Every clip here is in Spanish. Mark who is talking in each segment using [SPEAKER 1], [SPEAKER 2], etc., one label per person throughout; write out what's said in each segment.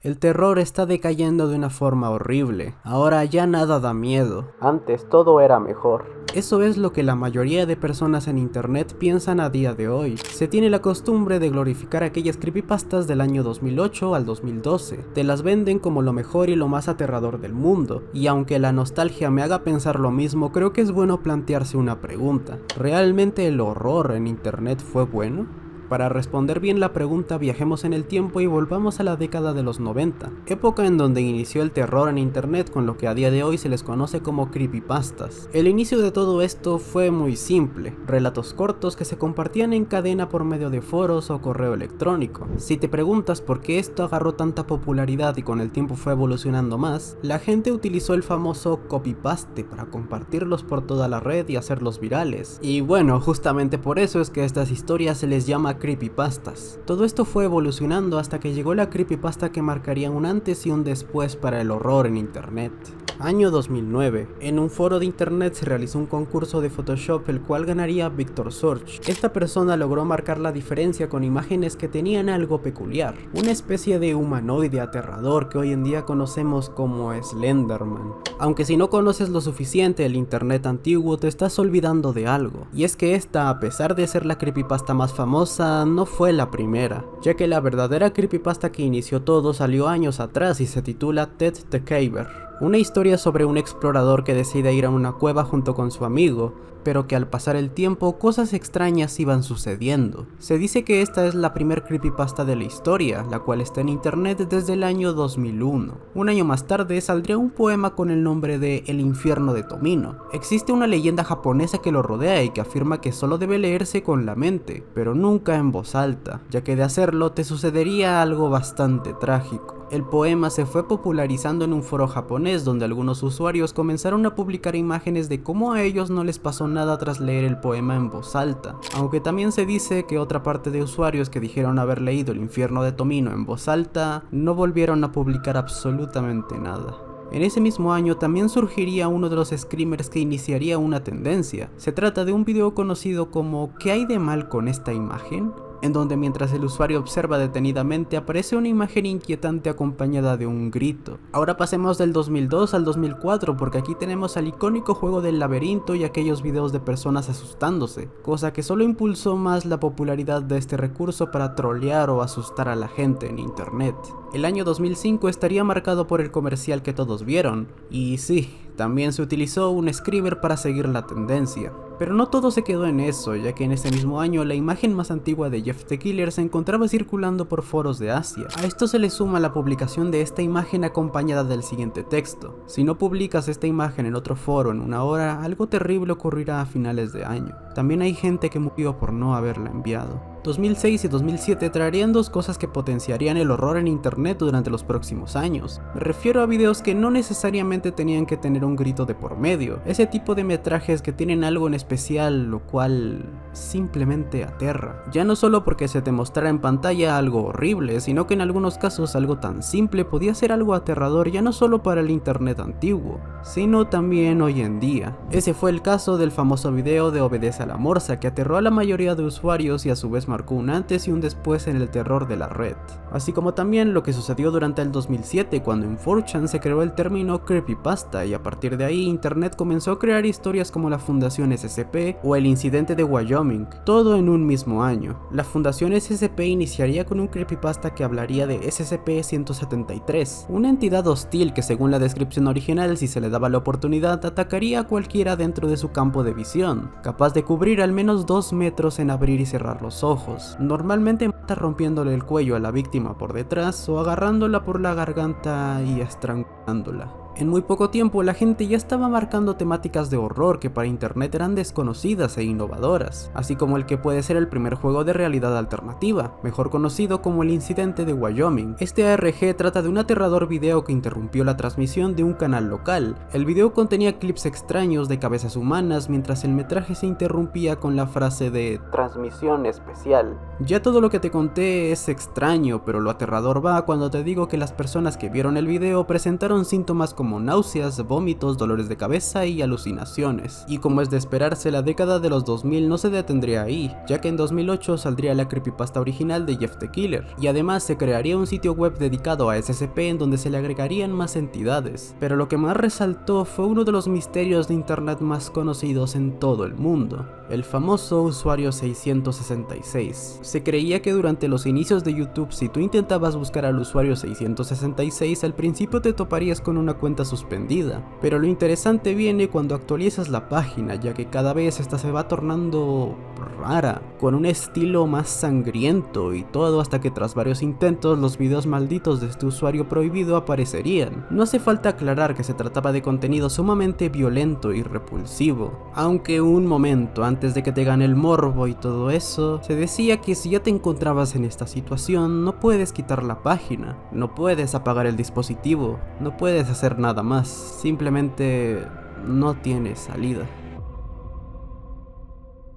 [SPEAKER 1] El terror está decayendo de una forma horrible. Ahora ya nada da miedo. Antes todo era mejor. Eso es lo que la mayoría de personas en internet piensan a día de hoy. Se tiene la costumbre de glorificar aquellas creepypastas del año 2008 al 2012. Te las venden como lo mejor y lo más aterrador del mundo. Y aunque la nostalgia me haga pensar lo mismo, creo que es bueno plantearse una pregunta. ¿Realmente el horror en internet fue bueno? Para responder bien la pregunta, viajemos en el tiempo y volvamos a la década de los 90, época en donde inició el terror en internet con lo que a día de hoy se les conoce como creepypastas. El inicio de todo esto fue muy simple, relatos cortos que se compartían en cadena por medio de foros o correo electrónico. Si te preguntas por qué esto agarró tanta popularidad y con el tiempo fue evolucionando más, la gente utilizó el famoso copypaste para compartirlos por toda la red y hacerlos virales. Y bueno, justamente por eso es que a estas historias se les llama creepypastas. Todo esto fue evolucionando hasta que llegó la creepypasta que marcaría un antes y un después para el horror en internet. Año 2009. En un foro de internet se realizó un concurso de Photoshop el cual ganaría Victor Sorge. Esta persona logró marcar la diferencia con imágenes que tenían algo peculiar, una especie de humanoide aterrador que hoy en día conocemos como Slenderman. Aunque si no conoces lo suficiente el internet antiguo te estás olvidando de algo, y es que esta, a pesar de ser la creepypasta más famosa, no fue la primera, ya que la verdadera creepypasta que inició todo salió años atrás y se titula Ted the Caver. Una historia sobre un explorador que decide ir a una cueva junto con su amigo, pero que al pasar el tiempo cosas extrañas iban sucediendo. Se dice que esta es la primer creepypasta de la historia, la cual está en internet desde el año 2001. Un año más tarde saldría un poema con el nombre de El infierno de Tomino. Existe una leyenda japonesa que lo rodea y que afirma que solo debe leerse con la mente, pero nunca en voz alta, ya que de hacerlo te sucedería algo bastante trágico. El poema se fue popularizando en un foro japonés donde algunos usuarios comenzaron a publicar imágenes de cómo a ellos no les pasó nada tras leer el poema en voz alta, aunque también se dice que otra parte de usuarios que dijeron haber leído El infierno de Tomino en voz alta no volvieron a publicar absolutamente nada. En ese mismo año también surgiría uno de los screamers que iniciaría una tendencia. Se trata de un video conocido como ¿Qué hay de mal con esta imagen?, en donde mientras el usuario observa detenidamente aparece una imagen inquietante acompañada de un grito. Ahora pasemos del 2002 al 2004 porque aquí tenemos al icónico juego del laberinto y aquellos videos de personas asustándose, cosa que solo impulsó más la popularidad de este recurso para trolear o asustar a la gente en internet. El año 2005 estaría marcado por el comercial que todos vieron, y sí, también se utilizó un screamer para seguir la tendencia. Pero no todo se quedó en eso, ya que en ese mismo año la imagen más antigua de Jeff the Killer se encontraba circulando por foros de Asia. A esto se le suma la publicación de esta imagen acompañada del siguiente texto: si no publicas esta imagen en otro foro en una hora, algo terrible ocurrirá a finales de año. También hay gente que murió por no haberla enviado. 2006 y 2007 traerían dos cosas que potenciarían el horror en internet durante los próximos años. Me refiero a videos que no necesariamente tenían que tener un grito de por medio, ese tipo de metrajes que tienen algo en especial lo cual simplemente aterra. Ya no solo porque se te mostrara en pantalla algo horrible, sino que en algunos casos algo tan simple podía ser algo aterrador ya no solo para el internet antiguo, sino también hoy en día. Ese fue el caso del famoso video de Obedece a la Morsa, que aterró a la mayoría de usuarios y a su vez marcó un antes y un después en el terror de la red. Así como también lo que sucedió durante el 2007 cuando en 4chan se creó el término creepypasta y a partir de ahí internet comenzó a crear historias como la Fundación SCP o el incidente de Wyoming, todo en un mismo año. La Fundación SCP iniciaría con un creepypasta que hablaría de SCP-173, una entidad hostil que según la descripción original, si se le daba la oportunidad, atacaría a cualquiera dentro de su campo de visión, capaz de cubrir al menos 2 metros en abrir y cerrar los ojos. Normalmente mata rompiéndole el cuello a la víctima por detrás o agarrándola por la garganta y estrangulándola. En muy poco tiempo la gente ya estaba marcando temáticas de horror que para internet eran desconocidas e innovadoras, así como el que puede ser el primer juego de realidad alternativa, mejor conocido como el incidente de Wyoming. Este ARG trata de un aterrador video que interrumpió la transmisión de un canal local. El video contenía clips extraños de cabezas humanas mientras el metraje se interrumpía con la frase de transmisión especial. Ya todo lo que te conté es extraño, pero lo aterrador va cuando te digo que las personas que vieron el video presentaron síntomas como como náuseas, vómitos, dolores de cabeza y alucinaciones. Y como es de esperarse, la década de los 2000 no se detendría ahí, ya que en 2008 saldría la creepypasta original de Jeff the Killer, y además se crearía un sitio web dedicado a SCP en donde se le agregarían más entidades. Pero lo que más resaltó fue uno de los misterios de internet más conocidos en todo el mundo, el famoso usuario 666. Se creía que durante los inicios de YouTube, si tú intentabas buscar al usuario 666, al principio te toparías con una cuenta suspendida, pero lo interesante viene cuando actualizas la página, ya que cada vez esta se va tornando rara, con un estilo más sangriento y todo, hasta que tras varios intentos los videos malditos de este usuario prohibido aparecerían. No hace falta aclarar que se trataba de contenido sumamente violento y repulsivo, aunque un momento antes de que te gane el morbo y todo eso, se decía que si ya te encontrabas en esta situación no puedes quitar la página, no puedes apagar el dispositivo, no puedes hacer nada más, simplemente no tienes salida.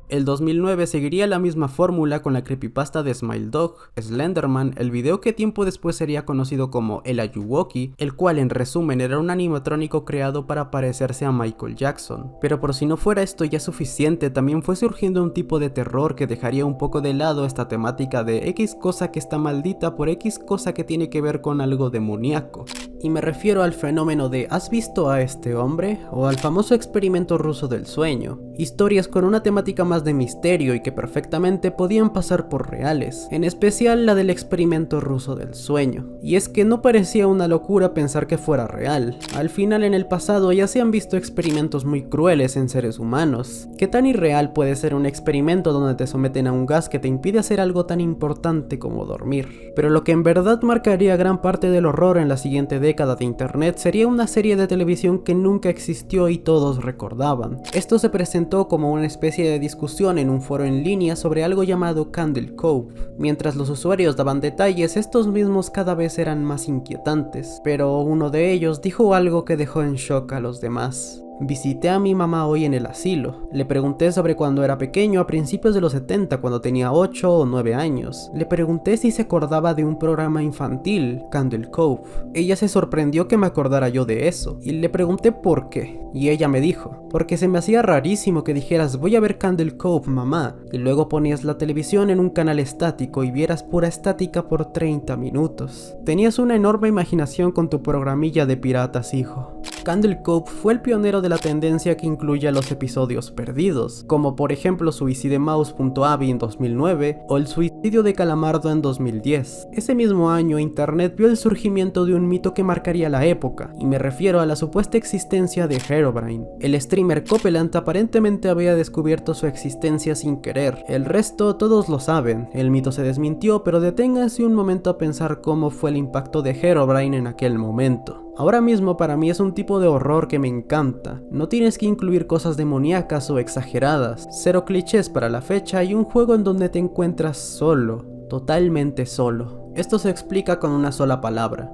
[SPEAKER 1] El 2009 seguiría la misma fórmula con la creepypasta de Smile Dog, Slenderman, el video que tiempo después sería conocido como el Ayuwoki, el cual en resumen era un animatrónico creado para parecerse a Michael Jackson. Pero por si no fuera esto ya suficiente, también fue surgiendo un tipo de terror que dejaría un poco de lado esta temática de X cosa que está maldita por X cosa que tiene que ver con algo demoníaco. Y me refiero al fenómeno de ¿has visto a este hombre? O al famoso experimento ruso del sueño. Historias con una temática más de misterio y que perfectamente podían pasar por reales, en especial la del experimento ruso del sueño. Y es que no parecía una locura pensar que fuera real. Al final en el pasado ya se han visto experimentos muy crueles en seres humanos. ¿Qué tan irreal puede ser un experimento donde te someten a un gas que te impide hacer algo tan importante como dormir? Pero lo que en verdad marcaría gran parte del horror en la siguiente década de internet sería una serie de televisión que nunca existió y todos recordaban. Esto se presentó como una especie de discusión en un foro en línea sobre algo llamado Candle Cove. Mientras los usuarios daban detalles, estos mismos cada vez eran más inquietantes, pero uno de ellos dijo algo que dejó en shock a los demás. Visité a mi mamá hoy en el asilo. Le pregunté sobre cuando era pequeño a principios de los 70, cuando tenía 8 o 9 años. Le pregunté si se acordaba de un programa infantil, Candle Cove. Ella se sorprendió que me acordara yo de eso, y le pregunté por qué. Y ella me dijo, porque se me hacía rarísimo que dijeras voy a ver Candle Cove, mamá, y luego ponías la televisión en un canal estático y vieras pura estática por 30 minutos. Tenías una enorme imaginación con tu programilla de piratas, hijo. Candle Cove fue el pionero de la tendencia que incluye a los episodios perdidos, como por ejemplo Suicidemouse.avi en 2009 o el suicidio de Calamardo en 2010. Ese mismo año internet vio el surgimiento de un mito que marcaría la época, y me refiero a la supuesta existencia de Herobrine. El streamer Copeland aparentemente había descubierto su existencia sin querer. El resto todos lo saben, el mito se desmintió, pero deténganse un momento a pensar cómo fue el impacto de Herobrine en aquel momento. Ahora mismo para mí es un tipo de horror que me encanta. No tienes que incluir cosas demoníacas o exageradas, cero clichés para la fecha y un juego en donde te encuentras solo, totalmente solo. Esto se explica con una sola palabra.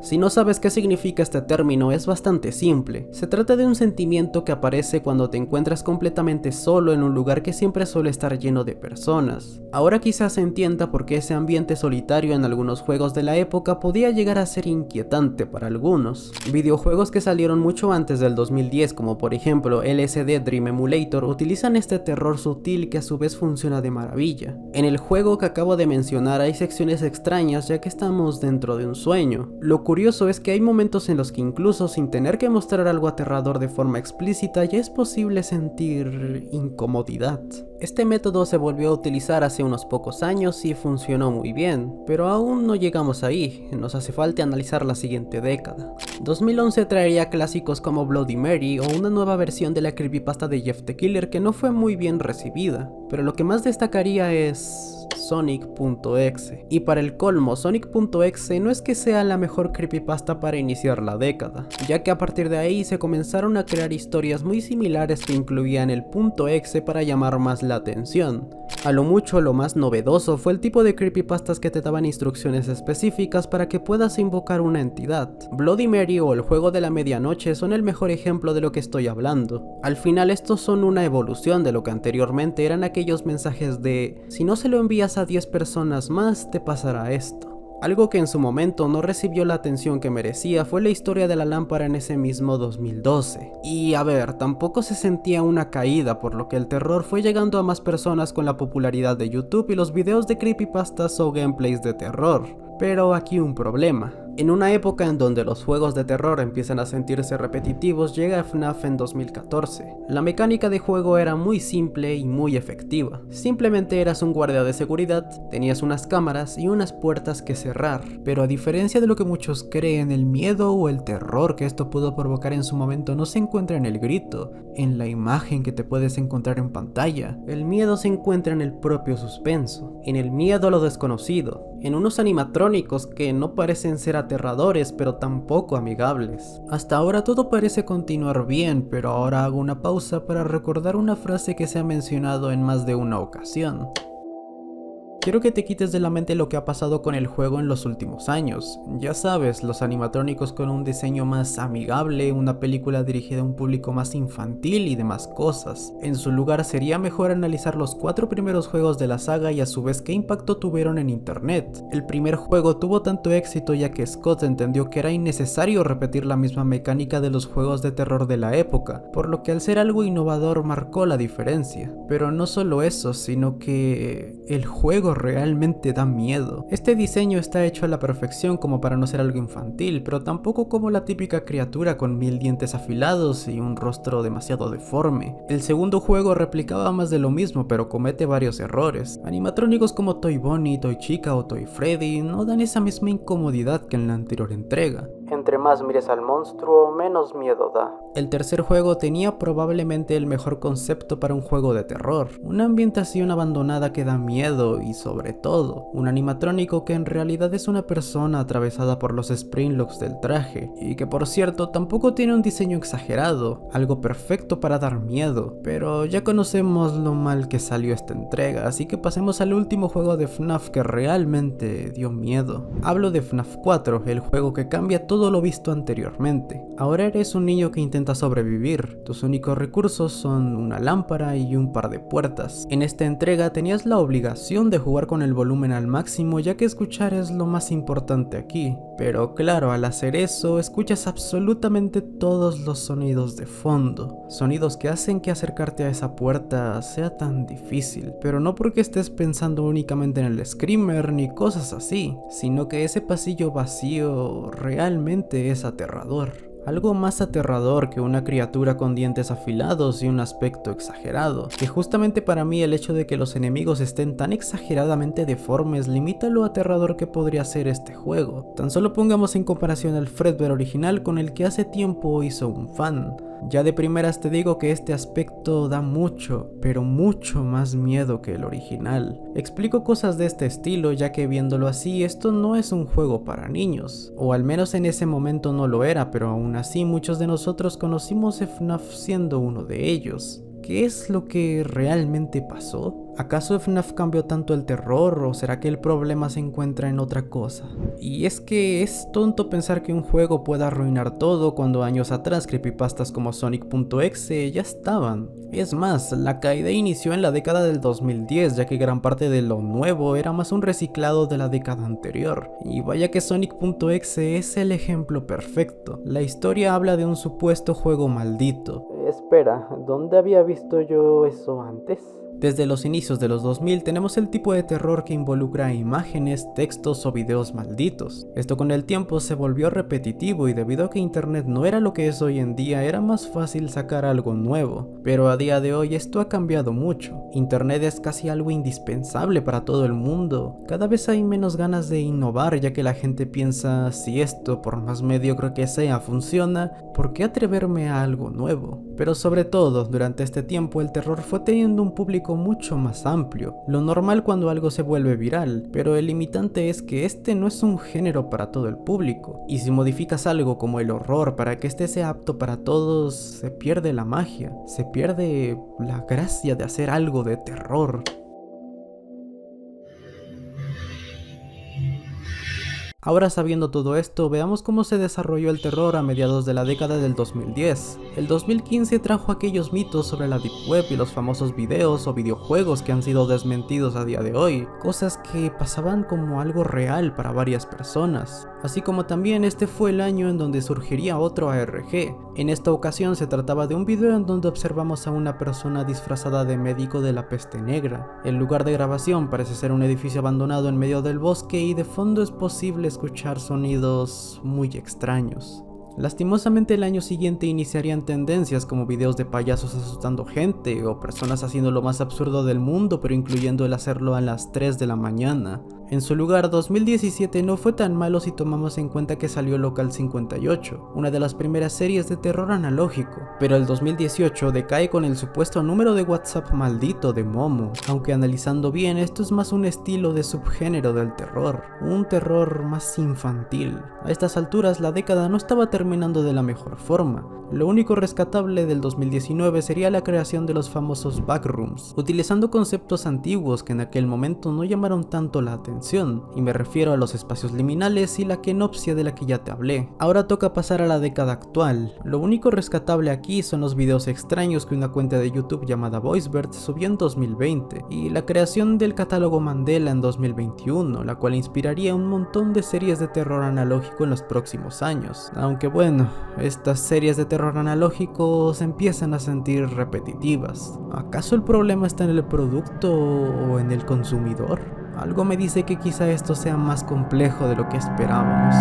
[SPEAKER 1] Si no sabes qué significa este término, es bastante simple. Se trata de un sentimiento que aparece cuando te encuentras completamente solo en un lugar que siempre suele estar lleno de personas. Ahora quizás se entienda por qué ese ambiente solitario en algunos juegos de la época podía llegar a ser inquietante para algunos. Videojuegos que salieron mucho antes del 2010, como por ejemplo LSD Dream Emulator, utilizan este terror sutil que a su vez funciona de maravilla. En el juego que acabo de mencionar hay secciones extrañas ya que estamos dentro de un sueño. Lo curioso es que hay momentos en los que incluso sin tener que mostrar algo aterrador de forma explícita ya es posible sentir incomodidad. Este método se volvió a utilizar hace unos pocos años y funcionó muy bien, pero aún no llegamos ahí, nos hace falta analizar la siguiente década. 2011 traería clásicos como Bloody Mary o una nueva versión de la creepypasta de Jeff the Killer que no fue muy bien recibida, pero lo que más destacaría es Sonic.exe. Y para el colmo, Sonic.exe no es que sea la mejor creepypasta para iniciar la década, ya que a partir de ahí se comenzaron a crear historias muy similares que incluían el .exe para llamar más la atención. A lo mucho, lo más novedoso fue el tipo de creepypastas que te daban instrucciones específicas para que puedas invocar una entidad. Bloody Mary o el juego de la medianoche son el mejor ejemplo de lo que estoy hablando. Al final estos son una evolución de lo que anteriormente eran aquellos mensajes de si no se lo envías a 10 personas más te pasará esto. Algo que en su momento no recibió la atención que merecía fue la historia de la lámpara en ese mismo 2012. Y a ver, tampoco se sentía una caída, por lo que el terror fue llegando a más personas con la popularidad de YouTube y los videos de creepypastas o gameplays de terror. Pero aquí un problema. En una época en donde los juegos de terror empiezan a sentirse repetitivos, llega FNAF en 2014. La mecánica de juego era muy simple y muy efectiva. Simplemente eras un guardia de seguridad, tenías unas cámaras y unas puertas que cerrar. Pero a diferencia de lo que muchos creen, el miedo o el terror que esto pudo provocar en su momento no se encuentra en el grito, en la imagen que te puedes encontrar en pantalla. El miedo se encuentra en el propio suspenso, en el miedo a lo desconocido, en unos animatrónicos que no parecen ser aterradores pero tampoco amigables. Hasta ahora todo parece continuar bien, pero ahora hago una pausa para recordar una frase que se ha mencionado en más de una ocasión. Quiero que te quites de la mente lo que ha pasado con el juego en los últimos años. Ya sabes, los animatrónicos con un diseño más amigable, una película dirigida a un público más infantil y demás cosas. En su lugar sería mejor analizar los 4 primeros juegos de la saga y a su vez qué impacto tuvieron en internet. El primer juego tuvo tanto éxito ya que Scott entendió que era innecesario repetir la misma mecánica de los juegos de terror de la época, por lo que al ser algo innovador marcó la diferencia. Pero no solo eso, sino que el juego realmente da miedo. Este diseño está hecho a la perfección como para no ser algo infantil, pero tampoco como la típica criatura con 1000 dientes afilados y un rostro demasiado deforme. El segundo juego replicaba más de lo mismo, pero comete varios errores. Animatrónicos como Toy Bonnie, Toy Chica o Toy Freddy no dan esa misma incomodidad que en la anterior entrega. Entre más mires al monstruo, menos miedo da. El tercer juego tenía probablemente el mejor concepto para un juego de terror, una ambientación abandonada que da miedo y sobre todo, un animatrónico que en realidad es una persona atravesada por los springlocks del traje, y que por cierto tampoco tiene un diseño exagerado, algo perfecto para dar miedo, pero ya conocemos lo mal que salió esta entrega, así que pasemos al último juego de FNAF que realmente dio miedo. Hablo de FNAF 4, el juego que cambia todo lo visto anteriormente. Ahora eres un niño que intenta sobrevivir, tus únicos recursos son una lámpara y un par de puertas. En esta entrega tenías la obligación de jugar con el volumen al máximo ya que escuchar es lo más importante aquí, pero claro, al hacer eso escuchas absolutamente todos los sonidos de fondo, sonidos que hacen que acercarte a esa puerta sea tan difícil, pero no porque estés pensando únicamente en el screamer ni cosas así, sino que ese pasillo vacío realmente es aterrador. Algo más aterrador que una criatura con dientes afilados y un aspecto exagerado, que justamente para mí el hecho de que los enemigos estén tan exageradamente deformes limita lo aterrador que podría ser este juego. Tan solo pongamos en comparación al Fredbear original con el que hace tiempo hizo un fan. Ya de primeras te digo que este aspecto da mucho, pero mucho más miedo que el original. Explico cosas de este estilo ya que viéndolo así esto no es un juego para niños, o al menos en ese momento no lo era, pero aún así muchos de nosotros conocimos FNAF siendo uno de ellos. ¿Qué es lo que realmente pasó? ¿Acaso FNAF cambió tanto el terror o será que el problema se encuentra en otra cosa? Y es que es tonto pensar que un juego pueda arruinar todo cuando años atrás creepypastas como Sonic.exe ya estaban. Es más, la caída inició en la década del 2010 ya que gran parte de lo nuevo era más un reciclado de la década anterior. Y vaya que Sonic.exe es el ejemplo perfecto. La historia habla de un supuesto juego maldito. Espera, ¿dónde había visto yo eso antes? Desde los inicios de los 2000 tenemos el tipo de terror que involucra imágenes, textos o videos malditos. Esto con el tiempo se volvió repetitivo y debido a que internet no era lo que es hoy en día era más fácil sacar algo nuevo. Pero a día de hoy esto ha cambiado mucho. Internet es casi algo indispensable para todo el mundo. Cada vez hay menos ganas de innovar ya que la gente piensa si esto por más mediocre que sea funciona, ¿por qué atreverme a algo nuevo? Pero sobre todo durante este tiempo el terror fue teniendo un público mucho más amplio, lo normal cuando algo se vuelve viral, pero el limitante es que este no es un género para todo el público, y si modificas algo como el horror para que este sea apto para todos, se pierde la magia, se pierde la gracia de hacer algo de terror. Ahora sabiendo todo esto, veamos cómo se desarrolló el terror a mediados de la década del 2010. El 2015 trajo aquellos mitos sobre la Deep Web y los famosos videos o videojuegos que han sido desmentidos a día de hoy, cosas que pasaban como algo real para varias personas. Así como también este fue el año en donde surgiría otro ARG. En esta ocasión se trataba de un video en donde observamos a una persona disfrazada de médico de la peste negra. El lugar de grabación parece ser un edificio abandonado en medio del bosque y de fondo es posible escuchar sonidos muy extraños. Lastimosamente el año siguiente iniciarían tendencias como videos de payasos asustando gente o personas haciendo lo más absurdo del mundo pero incluyendo el hacerlo a las 3 de la mañana. En su lugar, 2017 no fue tan malo si tomamos en cuenta que salió Local 58, una de las primeras series de terror analógico, pero el 2018 decae con el supuesto número de WhatsApp maldito de Momo, aunque analizando bien esto es más un estilo de subgénero del terror, un terror más infantil. A estas alturas la década no estaba terminando de la mejor forma. Lo único rescatable del 2019 sería la creación de los famosos backrooms, utilizando conceptos antiguos que en aquel momento no llamaron tanto la atención, y me refiero a los espacios liminales y la kenopsia de la que ya te hablé. Ahora toca pasar a la década actual. Lo único rescatable aquí son los videos extraños que una cuenta de YouTube llamada Voicebird subió en 2020, y la creación del catálogo Mandela en 2021, la cual inspiraría un montón de series de terror analógico en los próximos años. Aunque bueno, estas series de terror analógico se empiezan a sentir repetitivas. ¿Acaso el problema está en el producto o en el consumidor? Algo me dice que quizá esto sea más complejo de lo que esperábamos.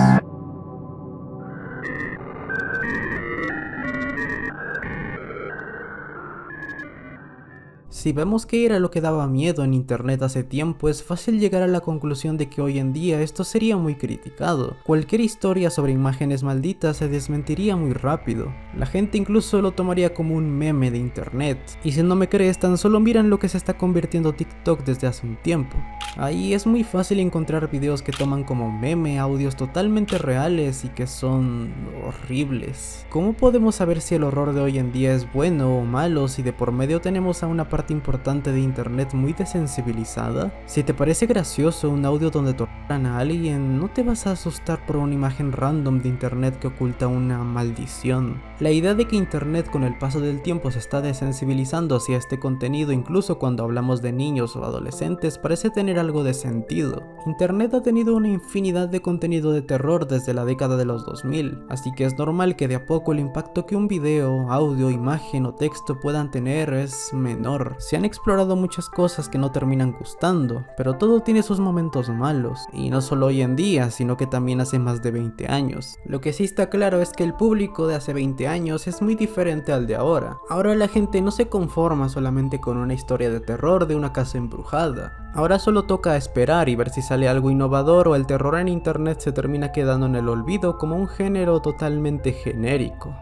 [SPEAKER 1] Si vemos qué era lo que daba miedo en internet hace tiempo, es fácil llegar a la conclusión de que hoy en día esto sería muy criticado. Cualquier historia sobre imágenes malditas se desmentiría muy rápido. La gente incluso lo tomaría como un meme de internet. Y si no me crees, tan solo miran lo que se está convirtiendo TikTok desde hace un tiempo. Ahí es muy fácil encontrar videos que toman como meme audios totalmente reales y que son horribles. ¿Cómo podemos saber si el horror de hoy en día es bueno o malo si de por medio tenemos a una parte importante de internet muy desensibilizada? Si te parece gracioso un audio donde torturan a alguien, no te vas a asustar por una imagen random de internet que oculta una maldición. La idea de que internet con el paso del tiempo se está desensibilizando hacia este contenido incluso cuando hablamos de niños o adolescentes parece tener algo de sentido. Internet ha tenido una infinidad de contenido de terror desde la década de los 2000, así que es normal que de a poco el impacto que un video, audio, imagen o texto puedan tener es menor. Se han explorado muchas cosas que no terminan gustando, pero todo tiene sus momentos malos, y no solo hoy en día, sino que también hace más de 20 años. Lo que sí está claro es que el público de hace 20 años es muy diferente al de ahora. Ahora la gente no se conforma solamente con una historia de terror de una casa embrujada. Ahora solo toca esperar y ver si sale algo innovador o el terror en internet se termina quedando en el olvido como un género totalmente genérico.